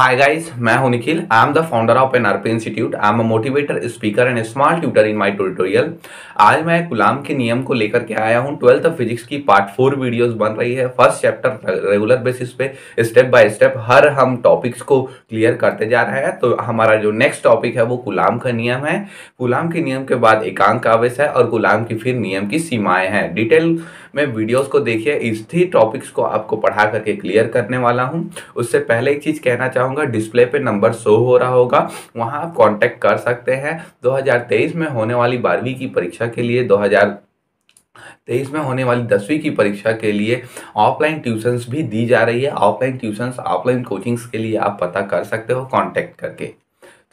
Hi guys, मैं हूं Nikhil. I am the founder of NRP Institute. I am a motivator, speaker and small tutor in my tutorial. आज मैं गुलाम के नियम को लेकर के आया हूं। 12th फिजिक्स की पार्ट 4 वीडियोस बन रही है। फर्स्ट चैप्टर रेगुलर बेसिस पे स्टेप बाय स्टेप हर हम टॉपिक्स को क्लियर करते जा रहे हैं। तो हमारा जो नेक्स्ट टॉपिक है वो गुलाम का नियम है। गुलाम के नियम के बाद एकांक आवेश है और गुलाम की फिर नियम की सीमाएं हैं। डिटेल में वीडियोस को देखिए। इसी टॉपिक्स को आपको पढ़ा करके क्लियर करने वाला हूं। उससे पहले एक चीज कहना चाहूंगा, डिस्प्ले पे नंबर शो हो रहा होगा, वहां आप कांटेक्ट कर सकते हैं। 2023 में होने वाली 12वीं की परीक्षा के लिए, 2023 में होने वाली 10वीं की परीक्षा के लिए ऑफलाइन ट्यूशंस भी दी जा रही है। ऑफलाइन ट्यूशंस, ऑफलाइन कोचिंग्स के लिए आप पता कर सकते हो कांटेक्ट करके।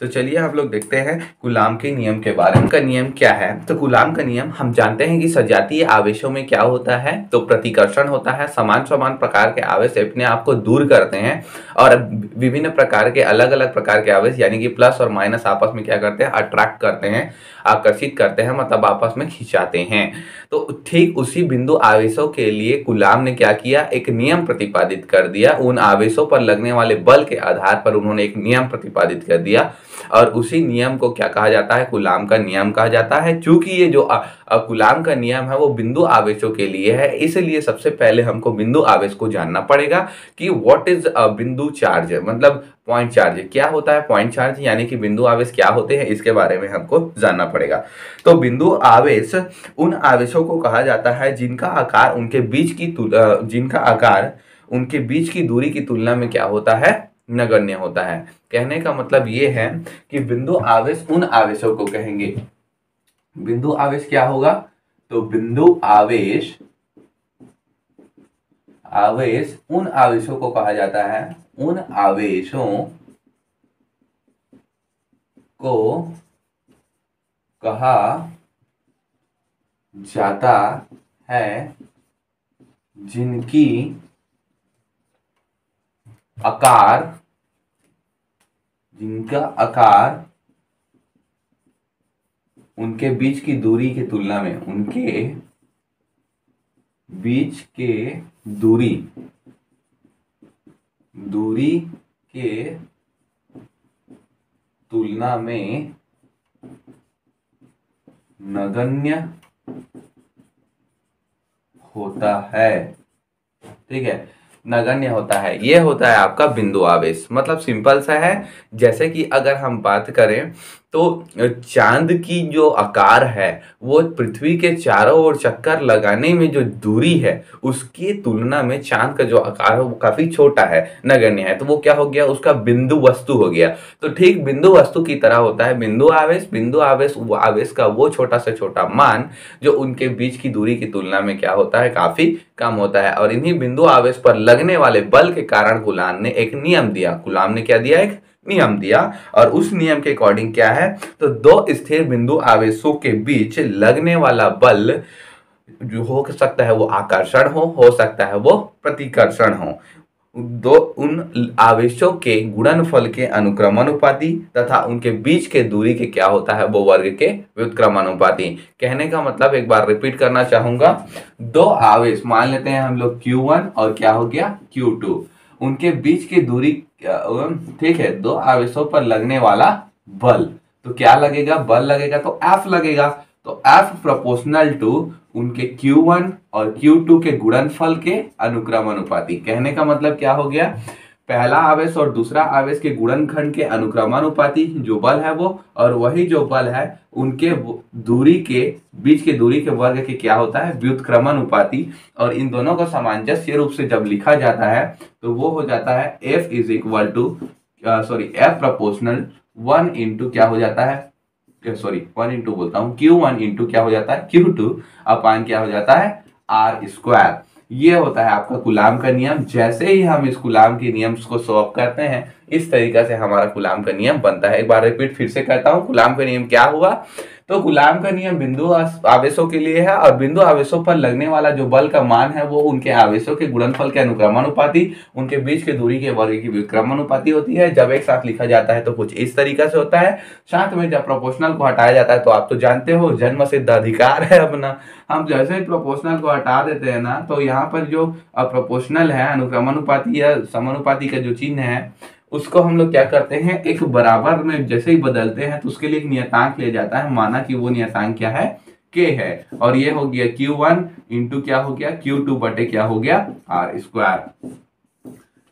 तो चलिए हम लोग देखते हैं गुलाम के नियम के बारे में। का नियम क्या है? तो गुलाम का नियम हम जानते हैं कि सजातीय आवेशों में क्या होता है, तो प्रतिकर्षण होता है। समान समान प्रकार के आवेश अपने आप को दूर करते हैं और विभिन्न प्रकार के अलग अलग प्रकार के आवेश यानी कि प्लस और माइनस आपस में क्या करते हैं, अट्रैक्ट करते हैं, आकर्षित करते हैं, मतलब आपस में खिंचाते हैं। तो ठीक उसी बिंदु आवेशों के लिए गुलाम ने क्या किया, एक नियम प्रतिपादित कर दिया। उन आवेशों पर लगने वाले बल के आधार पर उन्होंने एक नियम प्रतिपादित कर दिया और उसी नियम को क्या कहा जाता है, गुलाम का नियम कहा जाता है। चूंकि ये जो गुलाम का नियम है वो बिंदु आवेशों के लिए है, इसलिए सबसे पहले हमको बिंदु आवेश को जानना पड़ेगा कि व्हाट इज अ बिंदु चार्ज, मतलब पॉइंट चार्ज क्या होता है। पॉइंट चार्ज यानी कि बिंदु आवेश क्या होते हैं, इसके बारे में हमको जानना पड़ेगा। तो बिंदु आवेश उन आवेशों को कहा जाता है जिनका आकार उनके बीच की दूरी की तुलना में क्या होता है, नगण्य होता है। कहने का मतलब ये है कि बिंदु आवेश उन आवेशों को कहेंगे। बिंदु आवेश क्या होगा, तो बिंदु आवेश उन आवेशों को कहा जाता है, उन आवेशों को कहा जाता है जिनकी जिनका आकार उनके बीच की दूरी की तुलना में, उनके बीच के दूरी के तुलना में नगण्य होता है। ठीक है, नगण्य होता है, ये होता है आपका बिंदु आवेश। मतलब सिंपल सा है। जैसे कि अगर हम बात करें तो चांद की जो आकार है वो पृथ्वी के चारों ओर चक्कर लगाने में जो दूरी है उसकी तुलना में चांद का जो आकार है वो काफी छोटा है, नगण्य है। तो वो क्या हो गया, उसका बिंदु वस्तु हो गया। तो ठीक बिंदु वस्तु की तरह होता है बिंदु आवेश। बिंदु आवेश वो आवेश का वो छोटा से छोटा मान जो उनके बीच की दूरी की तुलना में क्या होता है, काफी कम होता है। और इन्हीं बिंदु आवेश पर लगने वाले बल के कारण गुलाम ने एक नियम दिया। गुलाम ने क्या दिया, एक नियम दिया। और उस नियम के अकॉर्डिंग क्या है, तो दो स्थिर बिंदु आवेशों के बीच लगने वाला बल जो हो सकता है वो आकर्षण हो सकता है वो प्रतिकर्षण हो। उन आवेशों के गुणनफल के अनुक्रमानुपाती तथा उनके बीच के दूरी के क्या होता है, वो वर्ग के व्युत्क्रमानुपाती। कहने का मतलब एक बार रिपीट करना चाहूंगा, दो आवेश मान लेते हैं हम लोग Q1 और क्या हो गया Q2, उनके बीच की दूरी, ठीक है, दो आवेशों पर लगने वाला बल, तो क्या लगेगा, बल लगेगा तो F लगेगा। तो F प्रोपोर्शनल टू उनके Q1 और Q2 के गुणनफल के अनुक्रमानुपाती। कहने का मतलब क्या हो गया, पहला आवेश और दूसरा आवेश के गुणनखंड के अनुक्रमानुपाती जो बल है वो, और वही जो बल है उनके दूरी के बीच के दूरी के वर्ग के क्या होता है, व्युत्क्रमानुपाती। और इन दोनों को सामंजस्य रूप से जब लिखा जाता है तो वो हो जाता है F is equal to F proportional 1 into क्या हो जाता है, 1 इंटू बोलता हूँ Q1 इंटू क्या हो जाता है Q2 अपान क्या हो जाता है R स्क्वायर। ये होता है आपका गुलाम का नियम। जैसे ही हम इस गुलाम के नियम को सॉल्व करते हैं इस तरीका से हमारा गुलाम का नियम बनता है। एक बार रिपीट फिर से करता हूँ, गुलाम का नियम क्या हुआ, तो गुलाम का नियम बिंदु आवेशों के लिए है और बिंदु आवेशों पर लगने वाला जो बल का मान है वो उनके आवेशों के गुणनफल के अनुक्रमानुपाती, उनके बीच के दूरी के वर्ग की व्युत्क्रमानुपाती होती है। जब एक साथ लिखा जाता है तो कुछ इस तरीका से होता है। साथ में जब प्रोपोर्शनल को हटाया जाता है तो आप तो जानते हो जन्म सिद्ध अधिकार है अपना, हम जैसे ही प्रोपोर्शनल को हटा देते हैं ना तो यहाँ पर जो प्रोपोर्शनल है अनुक्रमानुपाती या समानुपाती का जो चिन्ह है उसको हम लोग क्या करते हैं, एक बराबर में जैसे ही बदलते हैं तो उसके लिए एक नियतांक लिया जाता है, माना कि वो नियतांक क्या है, k है, और ये हो गया Q1 इंटू क्या हो गया, Q2 बटे क्या हो गया, R स्क्वायर।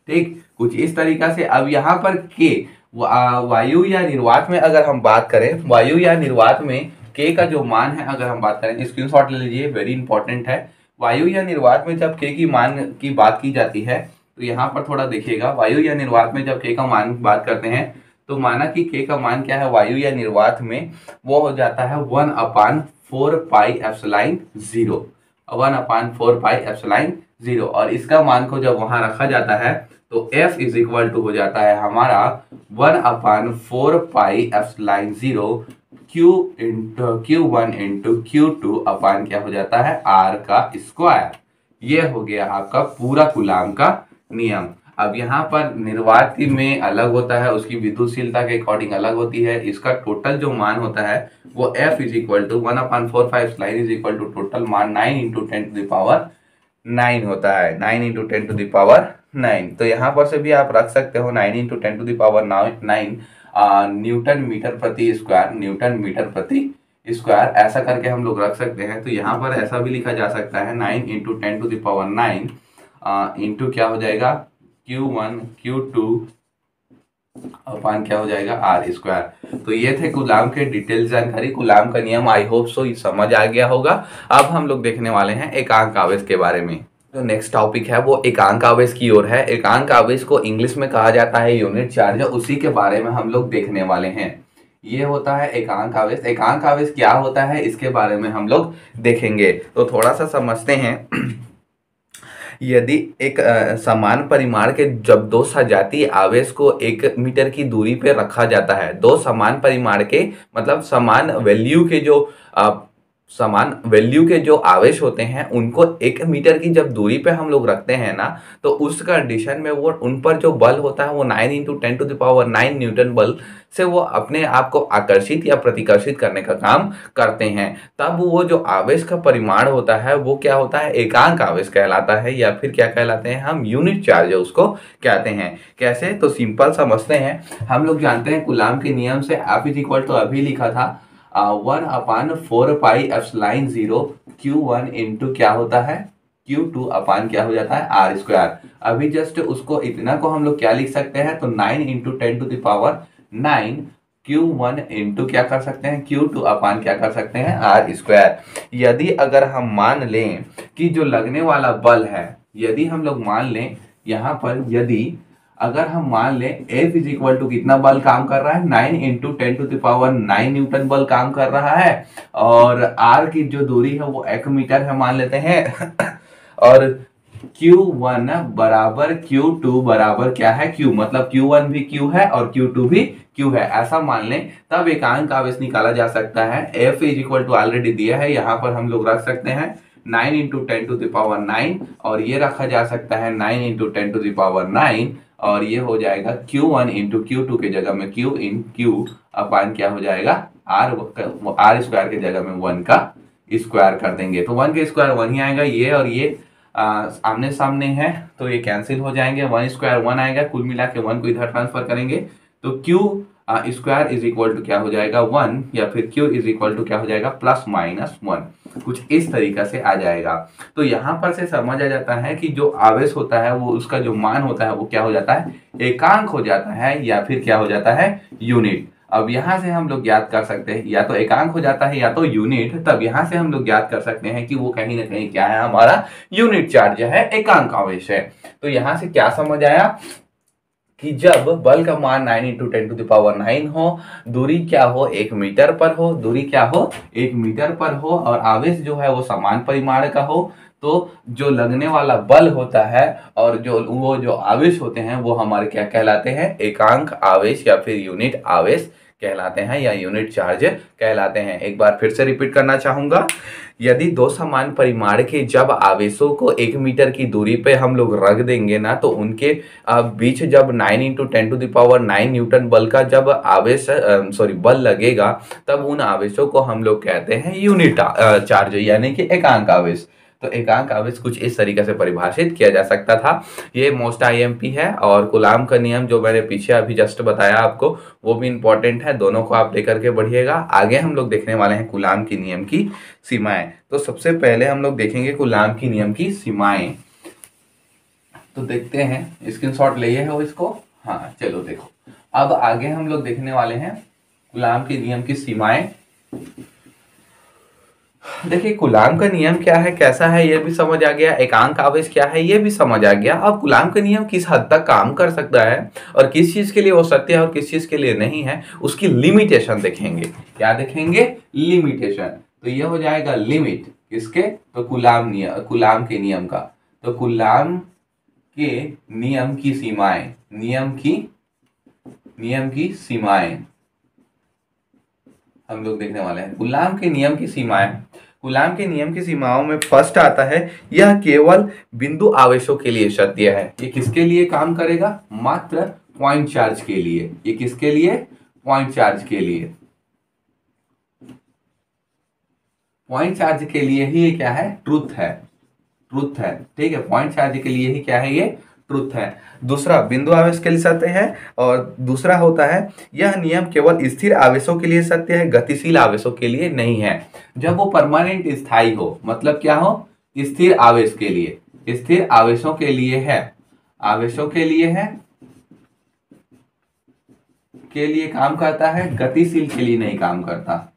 ठीक, कुछ इस तरीका से। अब यहाँ पर k वायु या निर्वात में अगर हम बात करें, वायु या निर्वात में k का जो मान है अगर हम बात करें, स्क्रीनशॉट ले लीजिए, वेरी इंपॉर्टेंट है। वायु या निर्वात में जब k की मान की बात की जाती है तो यहाँ पर थोड़ा देखिएगा, वायु या निर्वात में जब k का मान बात करते हैं तो माना कि k का मान क्या है वायु या निर्वात में, वो हो जाता है 1/4 पाई एप्सिलॉन 0, 1/4 पाई एप्सिलॉन 0। और इसका मान को जब वहां रखा जाता है तो F इज इक्वल टू हो जाता है हमारा 1/4 pi epsilon 0 Q1 into Q2 अपान क्या हो जाता है, R का स्क्वायर। ये हो गया आपका पूरा कूलाम का नियम। अब यहाँ पर निर्वात में अलग होता है, उसकी विद्युतशीलता के अकॉर्डिंग अलग होती है, इसका टोटल जो मान होता है वो F is equal to 1/4 pi epsilon is equal to total मान 9 इंटू 10 टू द पावर 9 होता है, 9 इंटू 10 टू द पावर 9। तो यहाँ पर से भी आप रख सकते हो 9 into 10 to the power 9 newton metre प्रति स्क्वायर, न्यूटन मीटर प्रति स्क्वायर, ऐसा करके हम लोग रख सकते हैं। तो यहाँ पर ऐसा भी लिखा जा सकता है 9 into 10 to the power 9 into क्या हो जाएगा, Q1 Q2 अपान क्या हो जाएगा, R स्क्वायर। तो ये थे कूलाम के डिटेल जानकारी, कूलाम का नियम। आई होप सो समझ आ गया होगा। अब हम लोग देखने वाले हैं एकांक आवेश के बारे में। जो नेक्स्ट टॉपिक है वो एकांक आवेश की ओर है। एकांक आवेश को इंग्लिश में कहा जाता है यूनिट चार्ज, उसी के बारे में हम लोग देखने वाले हैं। ये होता है एकांक आवेश। एकांक आवेश क्या होता है इसके बारे में हम लोग देखेंगे, तो थोड़ा सा समझते हैं। यदि एक समान परिमाण के जब दो सजातीय आवेश को 1 मीटर की दूरी पे रखा जाता है, दो समान परिमाण के मतलब समान वैल्यू के जो आवेश होते हैं उनको 1 मीटर की जब दूरी पे हम लोग रखते हैं ना, तो उस कंडीशन में वो उन पर जो बल होता है वो 9 into 10 to the power 9 newton बल से वो अपने आप को आकर्षित या प्रतिकर्षित करने का काम करते हैं। तब वो जो आवेश का परिमाण होता है वो क्या होता है, एकांक आवेश कहलाता है, या फिर क्या कहलाते हैं हम, यूनिट चार्ज उसको कहते हैं। कैसे, तो सिंपल समझते हैं। हम लोग जानते हैं कूलाम के नियम से F इज इक्वल टू अभी लिखा था 1/4 पाई एप्सिलॉन 0 Q1 इंटू क्या होता है, Q2 अपान क्या हो जाता है, R स्क्वायर। अभी जस्ट उसको इतना को हम लोग क्या लिख सकते हैं, तो 9 into 10 to the power 9 Q1 into क्या कर सकते हैं, Q2 अपान क्या कर सकते हैं, R स्क्वायर। यदि अगर हम मान लें कि जो लगने वाला बल है, यदि हम लोग मान लें यहाँ पर, यदि अगर हम मान लें F इज इक्वल टू कितना बल काम कर रहा है, 9 into 10 to the power 9 newton बल काम कर रहा है, और R की जो दूरी है वो 1 मीटर है मान लेते हैं और Q1 बराबर Q2 बराबर क्या है, Q, मतलब Q1 भी Q है और Q2 भी Q है, ऐसा मान लें, तब एकांक आवेश निकाला जा सकता है। F is equal to already दिया है, यहाँ पर हम लोग रख सकते हैं 9 इंटू 10 टू द पावर 9, और ये रखा जा सकता है 9 इंटू 10 टू द पावर 9, और ये हो जाएगा Q1 इंटू Q2 के जगह में Q इन Q अपान क्या हो जाएगा, R स्क्वायर के जगह में 1 का स्क्वायर कर देंगे, तो 1 का स्क्वायर 1 ही आएगा। ये और ये आमने सामने है तो ये कैंसिल हो जाएंगे, 1 स्क्वायर 1 आएगा, कुल मिला के 1 को इधर ट्रांसफर करेंगे तो Q square is equal to क्या हो जाएगा 1, या फिर Q इज इक्वल टू क्या हो जाएगा +-1, कुछ इस तरीका से आ जाएगा। तो यहाँ पर से समझ आ जाता है कि जो आवेश होता है वो उसका जो मान होता है वो क्या हो जाता है, एकांक हो जाता है, या फिर क्या हो जाता है, यूनिट। अब यहाँ से हम लोग ज्ञात कर सकते हैं या तो एकांक हो जाता है या तो यूनिट, तब यहाँ से हम लोग ज्ञात कर सकते हैं कि वो कहीं ना कहीं क्या है, हमारा यूनिट चार्ज है, एकांक आवेश है। तो यहाँ से क्या समझ आया कि जब बल का मान 9 इंटू 10 टू द पावर 9 हो, दूरी क्या हो, 1 मीटर पर हो, दूरी क्या हो, 1 मीटर पर हो, और आवेश जो है वो समान परिमाण का हो, तो जो लगने वाला बल होता है और जो आवेश होते हैं वो हमारे क्या कहलाते हैं, एकांक आवेश या फिर यूनिट आवेश कहलाते हैं, या यूनिट चार्ज कहलाते हैं। एक बार फिर से रिपीट करना चाहूंगा, यदि दो समान परिमाण के जब आवेशों को 1 मीटर की दूरी पे हम लोग रख देंगे ना, तो उनके बीच जब 9 into 10 to the power 9 newton बल का जब बल लगेगा, तब उन आवेशों को हम लोग कहते हैं यूनिट चार्ज यानी कि एकांक आवेश। तो एकांक आवेश कुछ इस तरीके से परिभाषित किया जा सकता था। ये मोस्ट आईएमपी है, और कूलाम का नियम जो मैंने पीछे अभी जस्ट बताया आपको वो भी इंपॉर्टेंट है। दोनों को आप लेकर के बढ़िएगा। आगे हम लोग देखने वाले हैं कूलाम की नियम की सीमाएं। तो सबसे पहले हम लोग देखेंगे कूलाम की नियम की सीमाएं। तो देखते हैं, स्क्रीनशॉट लिए हो इसको। हाँ चलो देखो, अब आगे हम लोग देखने वाले हैं कूलाम के नियम की सीमाएं। देखिए कूलाम का नियम क्या है, कैसा है, ये भी समझ आ गया। एकांक आवेश क्या है ये भी समझ आ गया। अब कूलाम का नियम किस हद तक काम कर सकता है और किस चीज के लिए वो सत्य है और किस चीज के लिए नहीं है, उसकी लिमिटेशन देखेंगे। क्या देखेंगे? लिमिटेशन। तो ये हो जाएगा लिमिट किसके? तो कूलाम के नियम का। तो कूलाम के नियम की सीमाएं, नियम की सीमाएं हम लोग देखने वाले हैं। कूलाम के नियम की सीमाएं, कूलाम के नियम की सीमाओं में फर्स्ट आता है, यह केवल बिंदु आवेशों के लिए सत्य है। ये किसके लिए काम करेगा? मात्र पॉइंट चार्ज के लिए। ये किसके लिए? पॉइंट चार्ज के लिए। पॉइंट चार्ज के लिए ही ये क्या है? ट्रुथ है। ट्रुथ है, ठीक है। पॉइंट चार्ज के लिए ही क्या है? ये ट्रुथ है। दूसरा बिंदु आवेश के लिए सत्य है, और दूसरा होता है यह नियम केवल स्थिर आवेशों के लिए सत्य है, गतिशील आवेशों के लिए नहीं है। जब वो परमानेंट स्थायी हो, मतलब क्या हो? स्थिर आवेश के लिए, स्थिर आवेशों के लिए है, आवेशों के लिए है, के लिए काम करता है, गतिशील के लिए नहीं काम करता।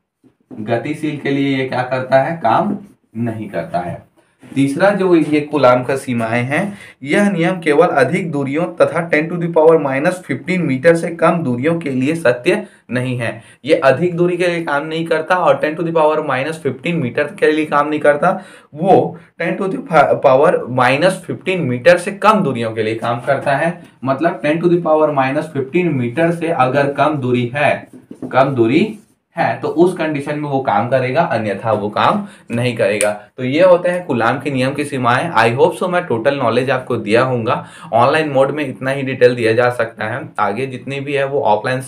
गतिशील के लिए ये क्या करता है? काम नहीं करता है। तीसरा जो ये कूलाम का सीमाएं हैं, यह नियम केवल अधिक दूरियों तथा 10⁻⁻15 मीटर से कम दूरियों के लिए सत्य नहीं है। ये अधिक दूरी के लिए काम नहीं करता और 10⁻⁻15 मीटर के लिए काम नहीं करता, वो 10⁻⁻15 मीटर से कम दूरियों के लिए काम करता है। मतलब 10⁻⁻15 मीटर से अगर कम दूरी है तो उस कंडीशन में वो काम करेगा, अन्यथा वो काम नहीं करेगा। तो ये होते हैं कूलाम के नियम की सीमाएं। आई होप सो मैं टोटल नॉलेज आपको दिया होगा। ऑनलाइन मोड में इतना ही डिटेल दिया जा सकता है, आगे जितनी भी है वो ऑफलाइन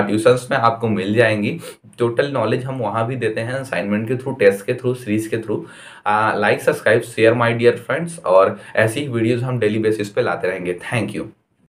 ट्यूशंस में आपको मिल जाएंगी। टोटल नॉलेज हम वहाँ भी देते हैं, असाइनमेंट के थ्रू, टेस्ट के थ्रू, सीरीज के through. Like, subscribe, share my dear friends, और ऐसी वीडियोज हम डेली बेसिस पे लाते रहेंगे। Thank you.